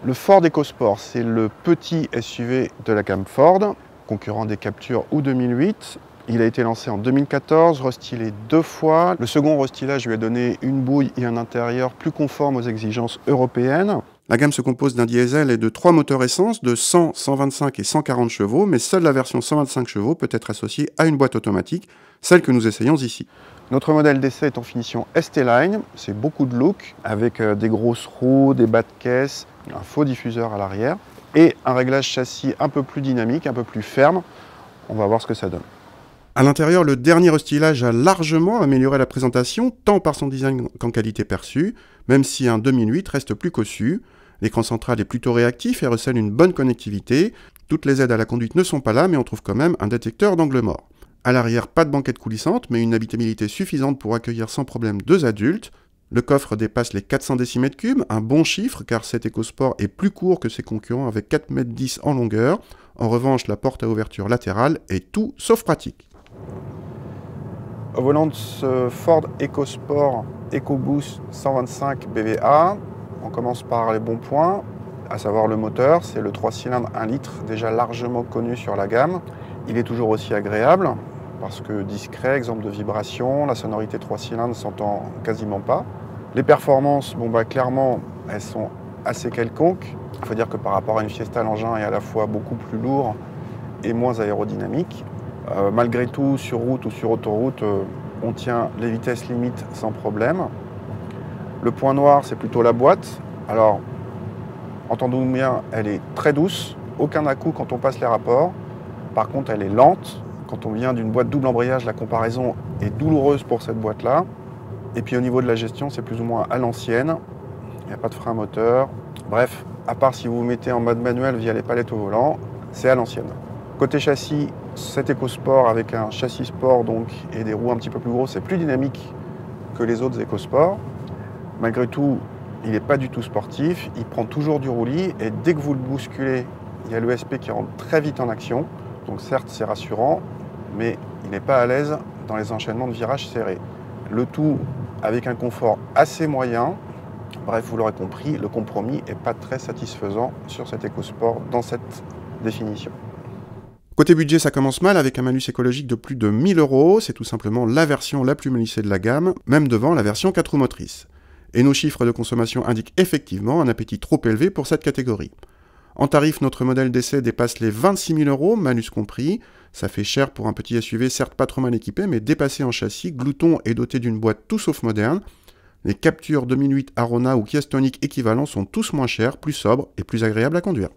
Le Ford EcoSport, c'est le petit SUV de la gamme Ford, concurrent des Captur ou 2008. Il a été lancé en 2014, restylé 2 fois. Le second restylage lui a donné une bouille et un intérieur plus conforme aux exigences européennes. La gamme se compose d'un diesel et de 3 moteurs essence de 100, 125 et 140 chevaux, mais seule la version 125 chevaux peut être associée à une boîte automatique, celle que nous essayons ici. Notre modèle d'essai est en finition ST-Line, c'est beaucoup de look, avec des grosses roues, des bas de caisse, un faux diffuseur à l'arrière et un réglage châssis un peu plus dynamique, un peu plus ferme. On va voir ce que ça donne. À l'intérieur, le dernier restylage a largement amélioré la présentation, tant par son design qu'en qualité perçue, même si un 2008 reste plus cossu. L'écran central est plutôt réactif et recèle une bonne connectivité. Toutes les aides à la conduite ne sont pas là, mais on trouve quand même un détecteur d'angle mort. À l'arrière, pas de banquette coulissante, mais une habitabilité suffisante pour accueillir sans problème 2 adultes. Le coffre dépasse les 400 décimètres cubes, un bon chiffre car cet EcoSport est plus court que ses concurrents avec 4,10 m en longueur. En revanche, la porte à ouverture latérale est tout sauf pratique. Au volant de ce Ford EcoSport EcoBoost 125 BVA, on commence par les bons points, à savoir le moteur, c'est le 3 cylindres 1 litre, déjà largement connu sur la gamme. Il est toujours aussi agréable, parce que discret, exemple de vibration, la sonorité 3 cylindres ne s'entend quasiment pas. Les performances, clairement, elles sont assez quelconques. Il faut dire que par rapport à une Fiesta, l'engin est à la fois beaucoup plus lourd et moins aérodynamique. Malgré tout, sur route ou sur autoroute, on tient les vitesses limites sans problème. Le point noir, c'est plutôt la boîte. Alors, entendons-nous bien, elle est très douce, aucun à-coup quand on passe les rapports. Par contre, elle est lente. Quand on vient d'une boîte double embrayage, la comparaison est douloureuse pour cette boîte-là. Et puis au niveau de la gestion, c'est plus ou moins à l'ancienne. Il n'y a pas de frein moteur. Bref, à part si vous vous mettez en mode manuel via les palettes au volant, c'est à l'ancienne. Côté châssis, cet EcoSport avec un châssis sport donc, et des roues un petit peu plus grosses, c'est plus dynamique que les autres EcoSport. Malgré tout, il n'est pas du tout sportif. Il prend toujours du roulis et dès que vous le bousculez, il y a l'ESP qui rentre très vite en action. Donc certes, c'est rassurant, mais il n'est pas à l'aise dans les enchaînements de virages serrés. Le tout avec un confort assez moyen. Bref, vous l'aurez compris, le compromis n'est pas très satisfaisant sur cet EcoSport dans cette définition. Côté budget, ça commence mal avec un malus écologique de plus de 1 000 €. C'est tout simplement la version la plus malussée de la gamme, même devant la version 4 roues motrices. Et nos chiffres de consommation indiquent effectivement un appétit trop élevé pour cette catégorie. En tarif, notre modèle d'essai dépasse les 26 000 €, malus compris. Ça fait cher pour un petit SUV, certes pas trop mal équipé, mais dépassé en châssis, glouton et doté d'une boîte tout sauf moderne. Les Captur 2008 Arona ou Kia Stonic équivalents sont tous moins chers, plus sobres et plus agréables à conduire.